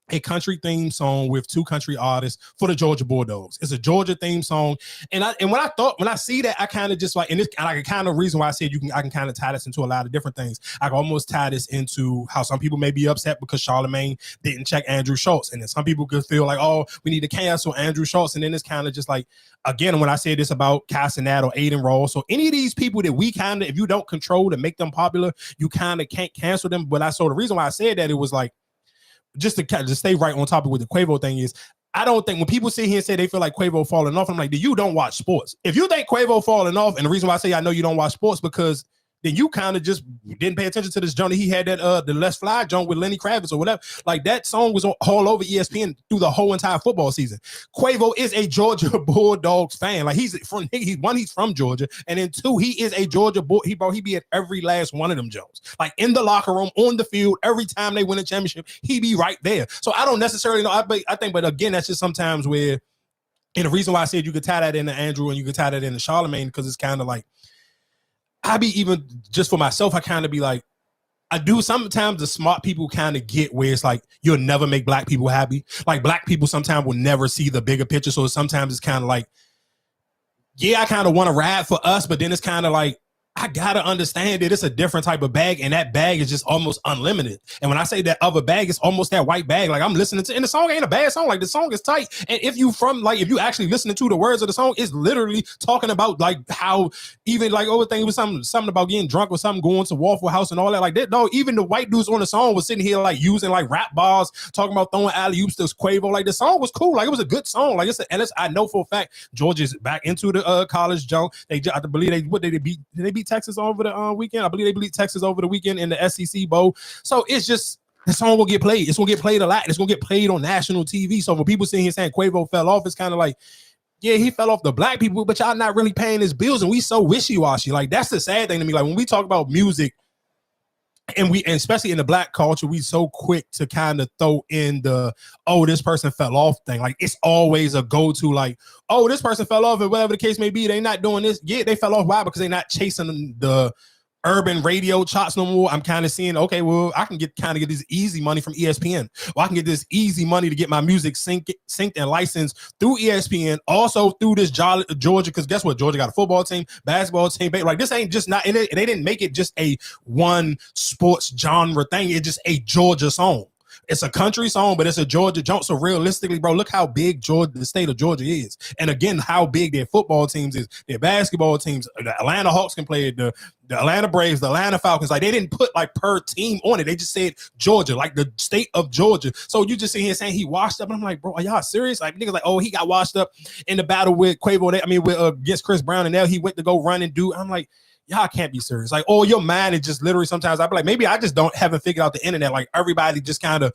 a country theme song with 2 country artists for the Georgia Bulldogs. It's a Georgia theme song. And when I see that, I kind of just like, and this like a kind of reason why I said I can kind of tie this into a lot of different things. I can almost tie this into how some people may be upset because Charlemagne didn't check Andrew Schultz. And then some people could feel like, oh, we need to cancel Andrew Schultz. And then it's kind of just like, again, when I say this about Castanat or Aiden Roll, so any of these people that we kind of, if you don't control to make them popular, you kind of can't cancel them. But the reason why I said that, it was like, just to stay right on topic with the Quavo thing is, I don't think when people sit here and say they feel like Quavo falling off, I'm like, you don't watch sports. If you think Quavo falling off, and the reason why I say I know you don't watch sports, because then you kind of just didn't pay attention to this joint. He had that the Let's Fly joint with Lenny Kravitz or whatever. Like that song was all over ESPN through the whole entire football season. Quavo is a Georgia Bulldogs fan. Like he's from Georgia, and then 2, he is a Georgia Bull. He be at every last one of them Jones. Like in the locker room, on the field, every time they win a championship, he be right there. So I don't necessarily know. I think, but again, that's just sometimes where, and the reason why I said you could tie that into Andrew and you could tie that into Charlemagne, because it's kind of like, I be even just for myself, I kind of be like, I do sometimes the smart people kind of get where it's like, you'll never make black people happy. Like black people sometimes will never see the bigger picture. So sometimes it's kind of like, yeah, I kind of want to ride for us, but then it's kind of like, I gotta understand that it's a different type of bag, and that bag is just almost unlimited. And when I say that other bag, it's almost that white bag. Like I'm listening to, and the song ain't a bad song. Like the song is tight. And if you actually listening to the words of the song, it's literally talking about like how even like thing was something about getting drunk or something, going to Waffle House and all that. Like that, no, even the white dudes on the song was sitting here like using like rap bars, talking about throwing alley-oops to Quavo. Like the song was cool. Like it was a good song. Like I know for a fact Georgia's back into the college junk. I believe did they beat Texas over the weekend? I believe they beat Texas over the weekend in the SEC Bowl. So it's just, the song will get played. It's going to get played a lot. It's going to get played on national TV. So for people sitting here saying Quavo fell off, it's kind of like, yeah, he fell off the black people, but y'all not really paying his bills, and we so wishy-washy. Like that's the sad thing to me. Like when we talk about music, and especially in the black culture, we so quick to kind of throw in the, oh, this person fell off thing. Like it's always a go-to, like, oh, this person fell off, and whatever the case may be, they not doing this. Yeah, they fell off. Why? Because they not chasing the urban radio charts no more. I'm kind of seeing, okay, well, I can get this easy money from ESPN. Well, I can get this easy money to get my music synced and licensed through ESPN, also through this Georgia, because guess what? Georgia got a football team, basketball team. Like this ain't just not, and they didn't make it just a one sports genre thing. It's just a Georgia song. It's a country song, but it's a Georgia jump. So realistically, bro, look how big the state of Georgia is. And again, how big their football teams is, their basketball teams. The Atlanta Hawks can play, the Atlanta Braves, the Atlanta Falcons. Like they didn't put like per team on it. They just said Georgia, like the state of Georgia. So you just sit here saying he washed up. And I'm like, bro, are y'all serious? Like niggas like, oh, he got washed up in the battle with Quavo. With against Chris Brown, and now he went to go run and do. I'm like, y'all can't be serious. Like, oh, your mind is just literally sometimes I'd be like, maybe I just haven't figured out the internet. Like everybody just kind of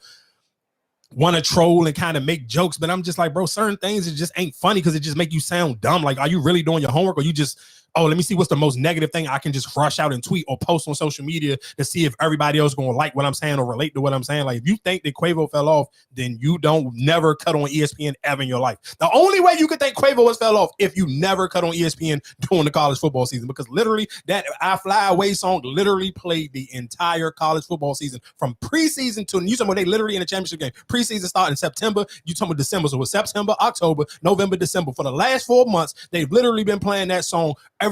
want to troll and kind of make jokes, but I'm just like, bro, certain things it just ain't funny because it just make you sound dumb. Like, are you really doing your homework, or you just, oh, let me see what's the most negative thing I can just rush out and tweet or post on social media to see if everybody else is going to like what I'm saying or relate to what I'm saying. Like, if you think that Quavo fell off, then you don't never cut on ESPN ever in your life. The only way you could think Quavo was fell off if you never cut on ESPN during the college football season, because literally that I Fly Away song literally played the entire college football season from preseason to, you talking about they literally in the championship game. Preseason started in September. You talking about December. So it was September, October, November, December. For the last 4 months, they've literally been playing that song on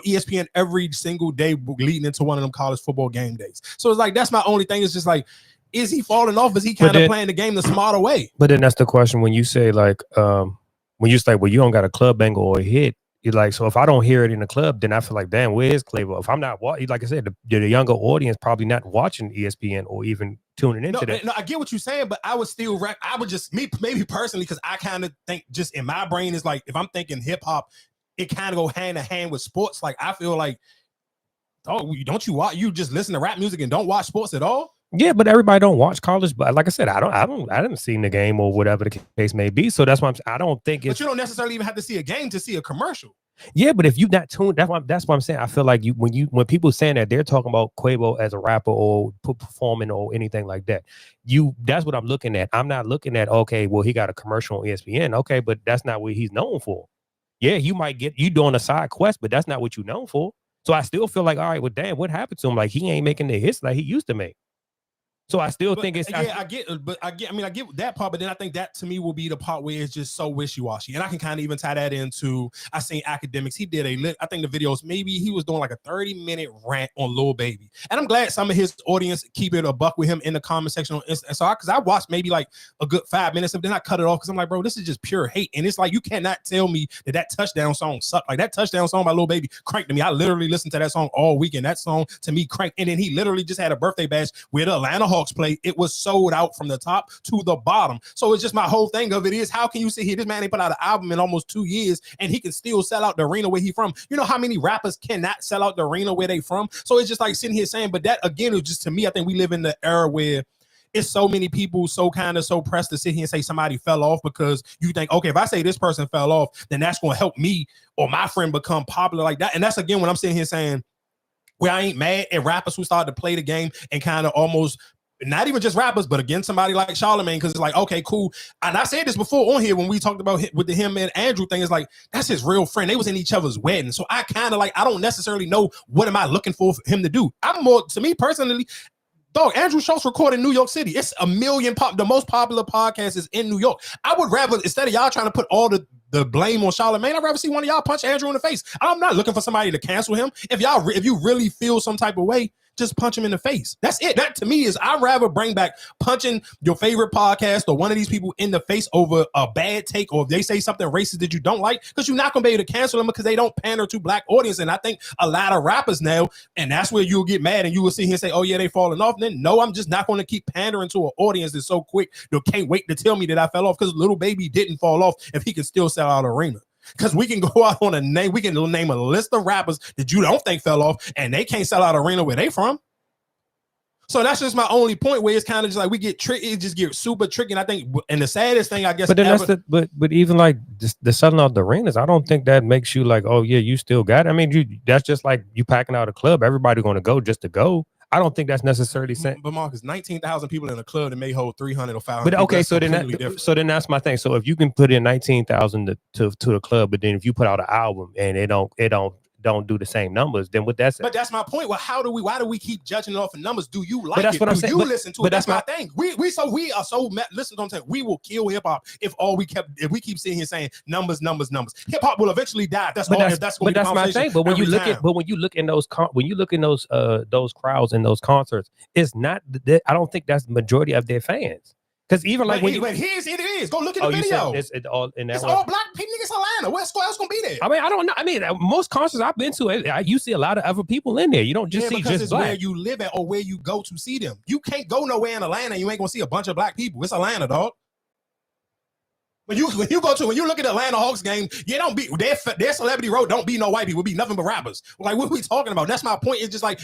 ESPN every single day leading into one of them college football game days. So it's like, that's my only thing. It's just like, is he falling off? Is he kind of playing the game the smarter way? But then that's the question when you say like, when you say, well, you don't got a club banger or a hit. You're like, so if I don't hear it in the club, then I feel like, damn, where is Quavo? If I'm not watching, like I said, the younger audience probably not watching ESPN or even tuning into that. No, I get what you're saying, but I would still, I would just, maybe personally, because I kind of think just in my brain is like, if I'm thinking hip hop, it kind of go hand in hand with sports. Like, I feel like, oh, don't you watch? You just listen to rap music and don't watch sports at all? Yeah, but everybody don't watch college. But like I said, I didn't see the game or whatever the case may be. So that's why I don't think it's. But you don't necessarily even have to see a game to see a commercial. Yeah, but if you not tuned, that's what I'm saying. I feel like when people saying that, they're talking about Quavo as a rapper or performing or anything like that. That's what I'm looking at. I'm not looking at, okay, well, he got a commercial on ESPN. Okay, but that's not what he's known for. Yeah, you might get you doing a side quest, but that's not what you're known for. So I still feel like, all right, well, damn, what happened to him? Like, he ain't making the hits like he used to make. So I still think it's I get that part, but then I think that to me will be the part where it's just so wishy-washy. And I can kind of even tie that into, I seen Academics. He did I think the videos, maybe he was doing like a 30-minute rant on Lil Baby. And I'm glad some of his audience keep it a buck with him in the comment section on Instagram. So because I watched maybe like a good 5 minutes and then I cut it off because I'm like, bro, this is just pure hate. And it's like, you cannot tell me that touchdown song sucked. Like that touchdown song by Lil Baby cranked to me. I literally listened to that song all weekend. That song to me cranked. And then he literally just had a birthday bash where the Atlanta Hawks played. It was sold out from the top to the bottom. So it's just my whole thing of it is, how can you sit here? This man ain't put out an album in almost 2 years and he can still sell out the arena where he from. You know how many rappers cannot sell out the arena where they from? So it's just like sitting here saying, but that again is just, to me, I think we live in the era where it's so many people so pressed to sit here and say somebody fell off, because you think, okay, if I say this person fell off, then that's going to help me or my friend become popular like that. And that's again when I'm sitting here saying, where I ain't mad at rappers who started to play the game and kind of almost, not even just rappers, but again, somebody like Charlamagne, because it's like, okay, cool. And I said this before on here when we talked about with the him and Andrew thing, is like, that's his real friend. They was in each other's wedding. So I kind of like, I don't necessarily know what am I looking for him to do. I'm more, to me personally, dog, Andrew Schultz recorded in New York City. It's a million the most popular podcast is in New York. I would rather, instead of y'all trying to put all the blame on Charlamagne, I'd rather see one of y'all punch Andrew in the face. I'm not looking for somebody to cancel him. If you really feel some type of way, just punch him in the face. That's it. That to me is, I'd rather bring back punching your favorite podcast or one of these people in the face over a bad take, or if they say something racist that you don't like, because you're not going to be able to cancel them because they don't pander to black audience. And I think a lot of rappers now, and that's where you'll get mad and you will sit here and say, oh yeah, they falling off. And then no, I'm just not going to keep pandering to an audience that's so quick. They can't wait to tell me that I fell off, because Lil Baby didn't fall off if he can still sell out arena. Because we can go out on we can name a list of rappers that you don't think fell off and they can't sell out arena where they from. So that's just my only point, where it's kind of just like we get tricky, it just gets super tricky. And I think, and the saddest thing, I guess, but then but even like the selling out the arenas, I don't think that makes you like, oh yeah, you still got it. I mean, that's just like you packing out a club. Everybody going to go just to go. I don't think that's necessarally saying. But Marcus, 19,000 people in a club that may hold 300 or 500. But okay, so then that's my thing. So if you can put in 19,000 to the club, but then if you put out an album and it don't do the same numbers, then what that's. But that's my point. Well, why do we keep judging off of numbers? Do you like that's it? What I'm saying. You listen to it? That's my thing. We are so listen. Don't say we will kill hip hop if we keep sitting here saying numbers. Hip hop will eventually die. That's my thing. But when you look in those those crowds and those concerts, it's not. I don't think that's the majority of their fans. Because even like it is. Go look at the video. It's all black people. It's Atlanta. Where else gonna be there? I mean, I don't know. I mean, most concerts I've been to, you see a lot of other people in there. You don't just see just black. Where you live at or where you go to see them. You can't go nowhere in Atlanta. You ain't gonna see a bunch of black people. It's Atlanta, dog. When you look at the Atlanta Hawks game, you don't be their celebrity road. Don't be no white people. Be nothing but rappers. Like, what are we talking about? That's my point. It's just like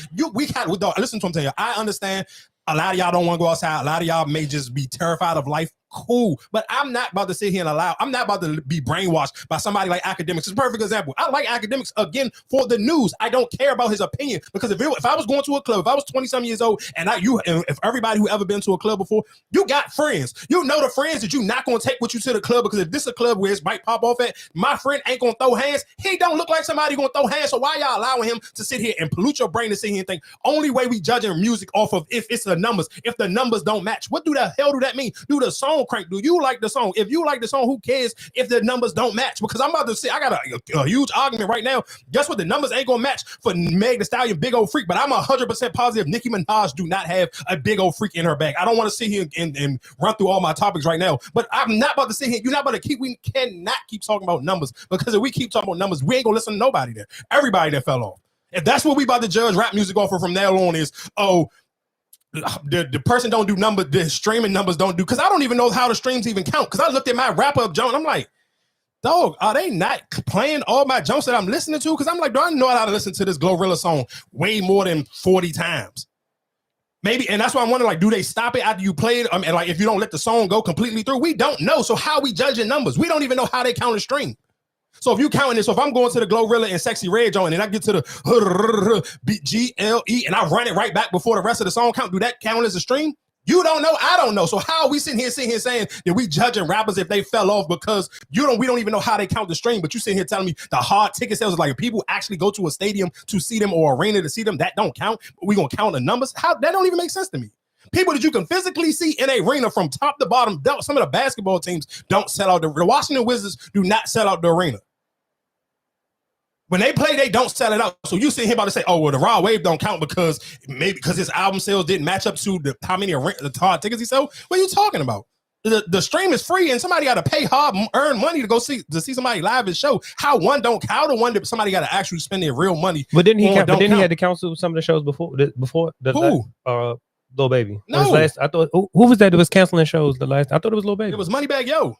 listen to him tell you. I understand. A lot of y'all don't want to go outside. A lot of y'all may just be terrified of life. Cool. But I'm not about to sit here and I'm not about to be brainwashed by somebody like Academics. It's a perfect example. I like Academics, again, for the news. I don't care about his opinion, because if I was going to a club, if I was 20-some years old, and if everybody who ever been to a club before, you got friends. You know the friends that you're not going to take with you to the club, because if this is a club where it might pop off at, my friend ain't going to throw hands. He don't look like somebody going to throw hands. So why y'all allowing him to sit here and pollute your brain to sit here and think only way we judging music off of if it's the numbers, if the numbers don't match? What do the hell do that mean? Do the song crank? Do you like the song? If you like the song, who cares if the numbers don't match? Because I'm about to say, I got a huge argument right now. Guess what? The numbers ain't gonna match for Meg Thee Stallion, Big Old Freak, but I'm 100% positive Nicki Minaj do not have a big old freak in her bag. I don't want to sit here and run through all my topics right now, but I'm not about to sit here. You're not about to we cannot keep talking about numbers, because if we keep talking about numbers, we ain't gonna listen to nobody there. Everybody that fell off. If that's what we about to judge rap music off of from now on is, the person don't do numbers, the streaming numbers don't do, because I don't even know how the streams even count. Because I looked at my wrap up Jones, I'm like, dog, are they not playing all my Jones that I'm listening to? Because I'm like, do I know how to listen to this Glorilla song way more than 40 times? Maybe, and that's why I'm wondering, like, do they stop it after you play it? And like, if you don't let the song go completely through, we don't know. So how we judging numbers? We don't even know how they count a stream. So if you counting this, so if I'm going to the Glorilla and Sexy Red joint and I get to the GLE and I run it right back before the rest of the song count, do that count as a stream? You don't know, I don't know. So how are we sitting here saying that we judging rappers if they fell off because we don't even know how they count the stream, but you sitting here telling me the hard ticket sales is like if people actually go to a stadium to see them or arena to see them, that don't count. We gonna count the numbers? How that don't even make sense to me. People that you can physically see in a arena from top to bottom. Some of the basketball teams don't sell out. The Washington Wizards do not sell out the arena. When they play, they don't sell it out. So you sit here about to say, oh, well, the Raw Wave don't count because his album sales didn't match up to how many tickets he sold. What are you talking about? The stream is free and somebody got to pay hard, earn money to go see somebody live and show. How the one that somebody got to actually spend their real money. But didn't he he had to cancel some of the shows before who? Lil Baby. No. I thought who was that was canceling shows the last? I thought it was Lil Baby. It was Moneybagg Yo.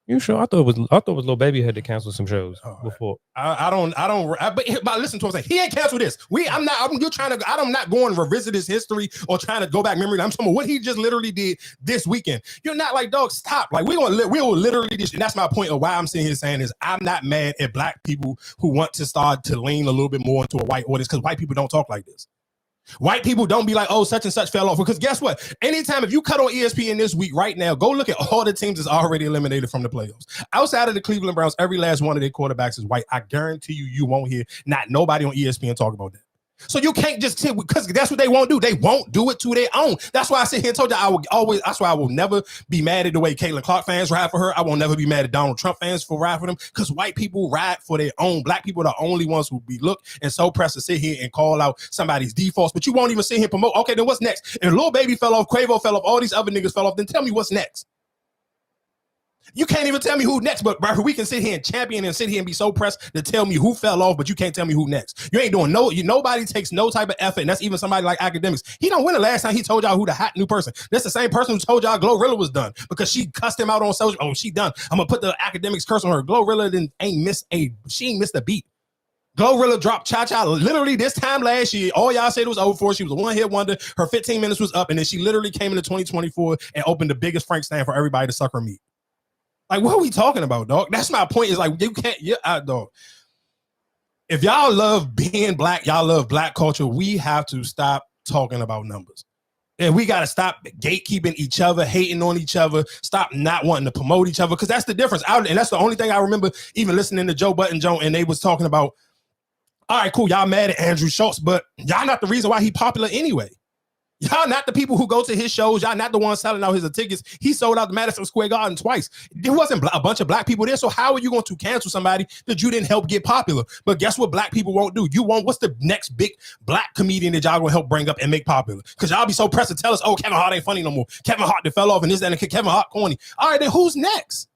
You sure? I thought it was Lil Baby had to cancel some shows before. But listen to what I'm saying. He ain't canceled this. I'm not going to revisit his history or trying to go back memory. I'm talking about what he just literally did this weekend. You're not like, dog, stop. Like we will literally just, and that's my point of why I'm sitting here saying is I'm not mad at black people who want to start to lean a little bit more into a white audience because white people don't talk like this. White people don't be like, oh, such and such fell off. Because guess what? Anytime, if you cut on ESPN this week right now, go look at all the teams that's already eliminated from the playoffs. Outside of the Cleveland Browns, every last one of their quarterbacks is white. I guarantee you won't hear not nobody on ESPN talk about that. So you can't just sit because that's what they won't do. They won't do it to their own. That's why I sit here and told you that's why I will never be mad at the way Caitlin Clark fans ride for her. I will never be mad at Donald Trump fans for ride for them because white people ride for their own. Black people are the only ones who be and so pressed to sit here and call out somebody's defaults, but you won't even sit here and promote. Okay, then what's next? If Lil Baby fell off, Quavo fell off, all these other niggas fell off, then tell me what's next. You can't even tell me who next, but bro, we can sit here and champion and sit here and be so pressed to tell me who fell off, but you can't tell me who next. You ain't doing nobody takes no type of effort, and that's even somebody like Academics. He don't win the last time he told y'all who the hot new person. That's the same person who told y'all Glorilla was done because she cussed him out on social. Oh, she done. I'm gonna put the Academics curse on her. Glorilla ain't missed a beat. Glorilla dropped Cha-Cha literally this time last year. All y'all said it was over for. She was a one-hit wonder. Her 15 minutes was up, and then she literally came into 2024 and opened the biggest Frank stand for everybody to suck her meat. Like, what are we talking about, dog? That's my point. Is like, you can't, dog. If y'all love being black, y'all love black culture, we have to stop talking about numbers. And we got to stop gatekeeping each other, hating on each other, stop not wanting to promote each other, because that's the difference. And that's the only thing I remember even listening to Joe Budden Joe, and they was talking about, all right, cool, y'all mad at Andrew Schultz, but y'all not the reason why he popular anyway. Y'all not the people who go to his shows. Y'all not the ones selling out his tickets. He sold out the Madison Square Garden twice. There wasn't a bunch of black people there. So how are you going to cancel somebody that you didn't help get popular? But guess what black people won't do? What's the next big black comedian that y'all going to help bring up and make popular? Because y'all be so pressed to tell us, oh, Kevin Hart ain't funny no more. Kevin Hart that fell off and this and Kevin Hart corny. All right, then who's next?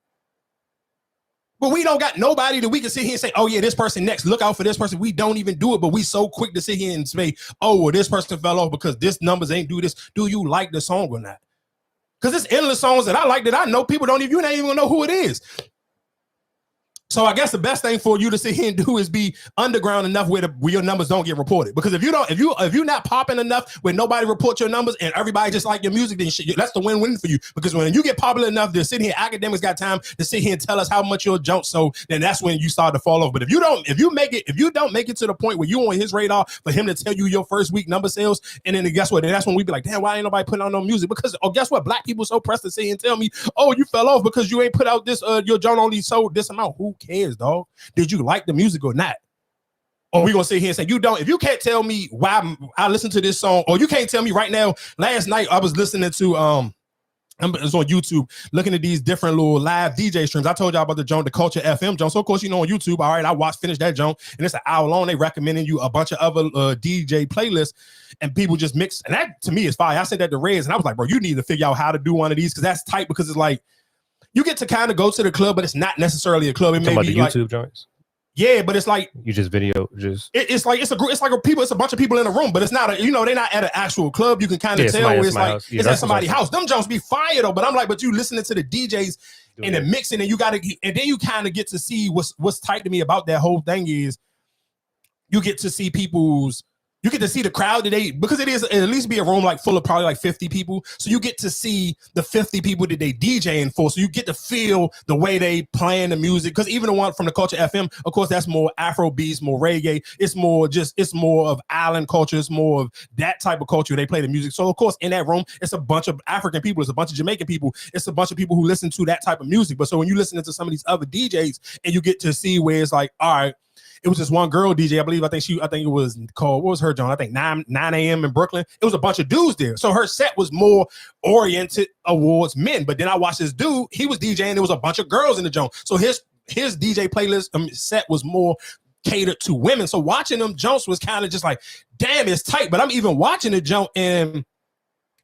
But we don't got nobody that we can sit here and say, oh, yeah, this person next. Look out for this person. We don't even do it, but we so quick to sit here and say, oh, well, this person fell off because this numbers ain't do this. Do you like the song or not? Because there's endless songs that I like that I know people don't even know who it is. So I guess the best thing for you to sit here and do is be underground enough where your numbers don't get reported. Because if you're not popping enough where nobody reports your numbers and everybody just like your music, then that's the win-win for you. Because when you get popular enough to sit here, Academics got time to sit here and tell us how much you'll jump. So then that's when you start to fall off. But if you don't make it to the point where you on his radar for him to tell you your first week number sales, and then guess what? Then that's when we be like, damn, why ain't nobody putting out no music? Because guess what? Black people so pressed to sit here and tell me, oh, you fell off because you ain't put out this your joint only sold this amount. Who cares, dog? Did you like the music or not? Or we gonna sit here and say if you can't tell me why I listen to this song, or you can't tell me right now. Last night I was listening to it's on YouTube, looking at these different little live DJ streams. I told y'all about the Culture FM joint. So of course, on YouTube, all right, I finished that joint, and it's an hour long. They recommending you a bunch of other DJ playlists, and people just mix. And that to me is fire. I said that to Reds, and I was like, bro, you need to figure out how to do one of these, because that's tight, because it's like you get to kind of go to the club, but it's not necessarily a club. It may be like YouTube joints. Yeah, but it's like you just video it's like a group, it's a bunch of people in a room, but it's not they're not at an actual club. You can kind of tell where it's like it's at somebody's house. Them joints be fire though, but I'm like, but you listening to the DJs and the mixing, and and then you kind of get to see what's tight to me about that whole thing is you get to see you get to see the crowd today, because it is at least be a room like full of probably like 50 people. So you get to see the 50 people that they DJing for. So you get to feel the way they playing the music. Because even the one from the Culture FM, of course, that's more Afro beats, more reggae. It's more of island culture. It's more of that type of culture. They play the music. So of course, in that room, it's a bunch of African people. It's a bunch of Jamaican people. It's a bunch of people who listen to that type of music. But so when you listen to some of these other DJs and you get to see where it's like, all right, It was just one girl DJ, I believe. I think it was called, what was her joint? I think 9 a.m. in Brooklyn. It was a bunch of dudes there. So her set was more oriented towards men. But then I watched this dude, he was DJing, there was a bunch of girls in the joint. So his DJ playlist set was more catered to women. So watching them jumps was kind of just like, damn, it's tight. But I'm even watching the jump, and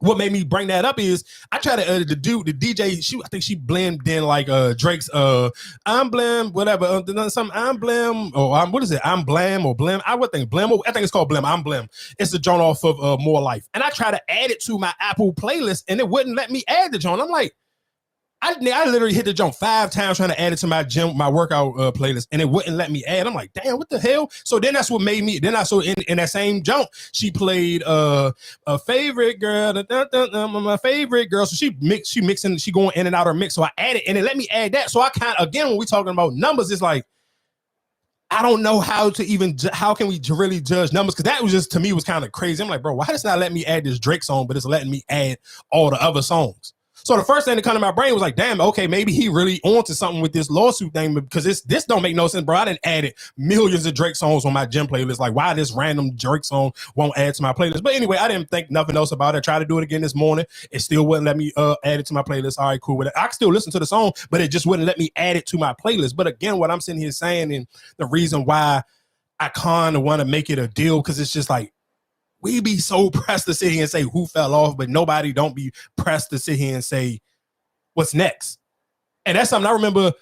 what made me bring that up is I try to the DJ. I think she blended in like Drake's I'm Blam, whatever, some I'm Blam, or what is it? I'm Blam or Blam. I would think Blam. I think it's called Blam. I'm Blam. It's the joint off of More Life, and I try to add it to my Apple playlist, and it wouldn't let me add the joint. I'm like, I literally hit the jump 5 times trying to add it to my workout playlist, and it wouldn't let me add. I'm like, damn, what the hell? So then that's what made me. Then I saw in that same jump, she played a favorite girl, my favorite girl. So she mixing, she going in and out her mix. So I added, and it let me add that. So I kind of, again, when we talking about numbers, it's like, I don't know how can we really judge numbers, because that was just, to me, was kind of crazy. I'm like, bro, why does it not let me add this Drake song, but it's letting me add all the other songs? So the first thing that come to my brain was like, damn, okay, maybe he really onto something with this lawsuit thing, because this don't make no sense, bro. I didn't add millions of Drake songs on my gym playlist. Like, why this random Drake song won't add to my playlist? But anyway, I didn't think nothing else about it. I tried to do it again this morning. It still wouldn't let me add it to my playlist. All right, cool with it. I can still listen to the song, but it just wouldn't let me add it to my playlist. But again, what I'm sitting here saying, and the reason why I kind of want to make it a deal, because it's just like, we be so pressed to sit here and say who fell off, but nobody don't be pressed to sit here and say what's next. And that's something I remember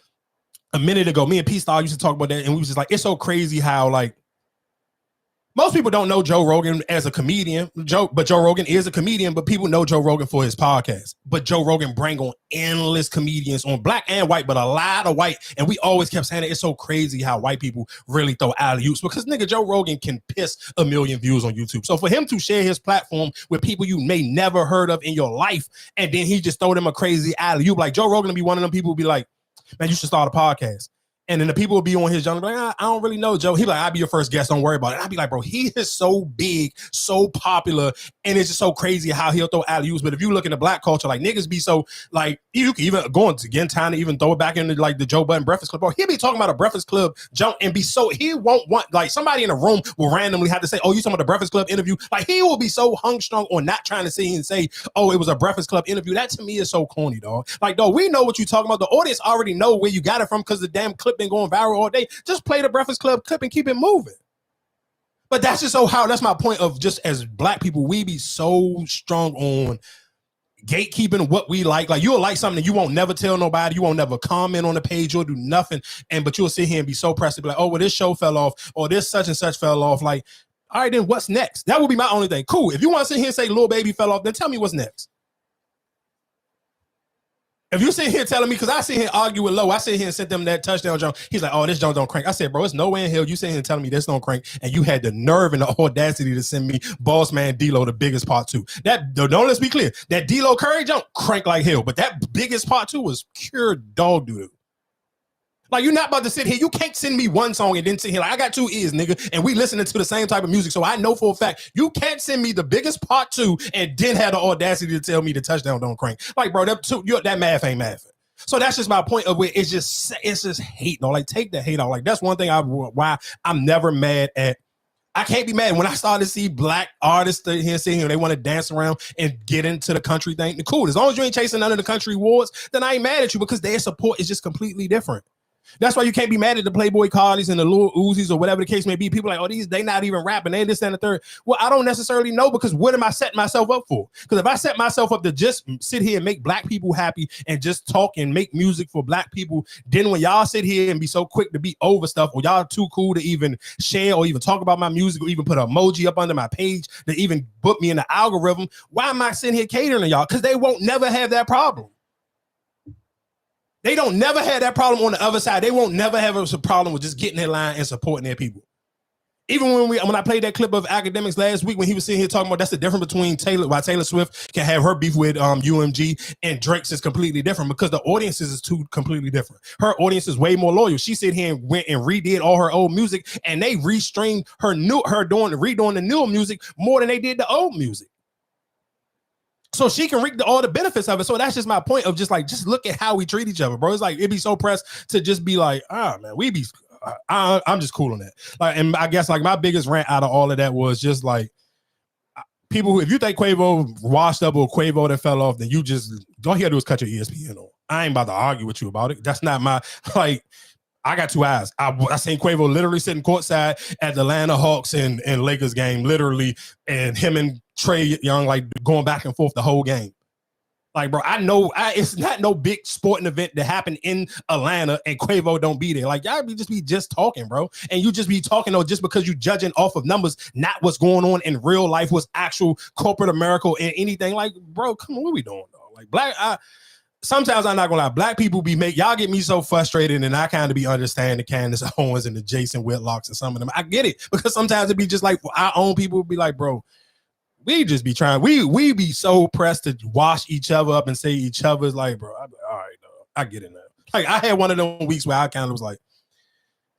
a minute ago. Me and P Star used to talk about that, and we was just like, it's so crazy how, like, most people don't know Joe Rogan as a comedian. But Joe Rogan is a comedian, but people know Joe Rogan for his podcast. But Joe Rogan bring on endless comedians, on black and white, but a lot of white. And we always kept saying it. It's so crazy how white people really throw alley-oops, because nigga, Joe Rogan can piss 1 million views on YouTube. So for him to share his platform with people you may never heard of in your life, and then he just throw them a crazy alley-oop, like Joe Rogan will be one of them people who be like, man, you should start a podcast. And then the people will be on his channel like, I don't really know Joe. He like, I'll be your first guest. Don't worry about it. And I'll be like, bro, he is so big, so popular, and it's just so crazy how he'll throw alley-oops. But if you look in the black culture, like niggas be so, like, you can even go into again time to even throw it back into like the Joe Budden Breakfast Club. Bro, he'll be talking about a Breakfast Club jump and be so, he won't want, like, somebody in a room will randomly have to say, oh, you talking about the Breakfast Club interview? Like, he will be so hung-strung on not trying to sit here and say, oh, it was a Breakfast Club interview. That to me is so corny, dog. Like, dog, we know what you're talking about. The audience already know where you got it from, because the damn clip been going viral all day. Just play the Breakfast Club clip and keep it moving. But that's just that's my point of, just as black people, we be so strong on gatekeeping what we like. Like, you'll like something and you won't never tell nobody, you won't never comment on the page, you'll do nothing, but you'll sit here and be so pressed to be like, oh, well, this show fell off, or this such and such fell off. Like, all right, then what's next? That would be my only thing. Cool. If you want to sit here and say Lil Baby fell off, then tell me what's next. If you sit here telling me, because I sit here and argue with Low, I sit here and sent them that touchdown jump. He's like, oh, this jump don't crank. I said, bro, it's no way in hell you sit here and telling me this don't crank, and you had the nerve and the audacity to send me Boss Man D-Lo, the biggest part 2. That, don't, let's be clear, that D-Lo Curry jump crank like hell, but that biggest part 2 was pure dog doo-doo. Like, you're not about to sit here. You can't send me one song and then sit here like, I got 2 ears, nigga, and we listening to the same type of music. So I know for a fact you can't send me the biggest part 2 and then have the audacity to tell me the touchdown don't crank. Like, bro, that math ain't math. So that's just my point of where it's just hate. No, like, take the hate out. Like, that's one thing why I'm never mad at. I can't be mad when I started to see black artists here sitting here, they want to dance around and get into the country thing. Cool. As long as you ain't chasing none of the country awards, then I ain't mad at you, because their support is just completely different. That's why you can't be mad at the Playboy Cardis and the Lil Uzis or whatever the case may be. People are like, oh, they not even rapping. They this, that, and the third. Well, I don't necessarily know, because what am I setting myself up for? Because if I set myself up to just sit here and make black people happy and just talk and make music for black people, then when y'all sit here and be so quick to be over stuff, or y'all too cool to even share or even talk about my music or even put an emoji up under my page to even book me in the algorithm, why am I sitting here catering to y'all? Because they won't never have that problem. They don't never have that problem on the other side. They won't never have a problem with just getting in line and supporting their people. Even when I played that clip of Academics last week, when he was sitting here talking about that's the difference between why Taylor Swift can have her beef with UMG and Drake's is completely different, because the audiences is two completely different. Her audience is way more loyal. She sit here and went and redid all her old music, and they restreamed redoing the new music more than they did the old music. So she can reap all the benefits of it. So that's just my point of just look at how we treat each other, bro. It's like, it'd be so pressed to just be like, man, we be I'm just cool on that. Like, and I guess like my biggest rant out of all of that was just like people who, if you think Quavo washed up or Quavo that fell off, then you just all you gotta do is cut your ESPN on. I ain't about to argue with you about it. That's not my like. I got two eyes. I seen Quavo literally sitting courtside at the Atlanta Hawks and Lakers game, literally, and him and Trae Young like going back and forth the whole game. Like, bro, I know it's not no big sporting event that happened in Atlanta and Quavo don't be there. Like, y'all be just talking, bro. And you just be talking, though, just because you judging off of numbers, not what's going on in real life, what's actual corporate America and anything. Like, bro, come on, what we doing, though? Like, sometimes I'm not gonna lie, black people y'all get me so frustrated, and I kind of be understanding the Candace Owens and the Jason Whitlocks and some of them. I get it, because sometimes it be just like our own people be like, bro, we just be trying, we be so pressed to wash each other up and say each other's like, bro, all right, dog, I get it now. Like, I had one of them weeks where I kind of was like,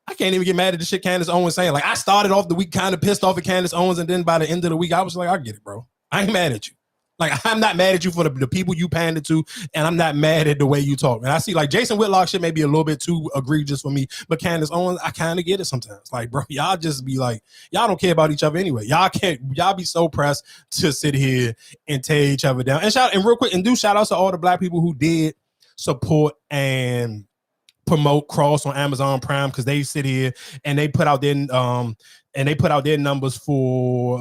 I can't even get mad at the shit Candace Owens saying. Like, I started off the week kind of pissed off at Candace Owens, and then by the end of the week, I was like, I get it, bro. I ain't mad at you. Like, I'm not mad at you for the people you pandered to, and I'm not mad at the way you talk. And I see, like, Jason Whitlock shit may be a little bit too egregious for me, but Candace Owens, I kind of get it sometimes. Like, bro, y'all just be like, y'all don't care about each other anyway. Y'all be so pressed to sit here and tear each other down. And real quick, and do shout outs to all the black people who did support and promote Cross on Amazon Prime, because they sit here and they put out their numbers for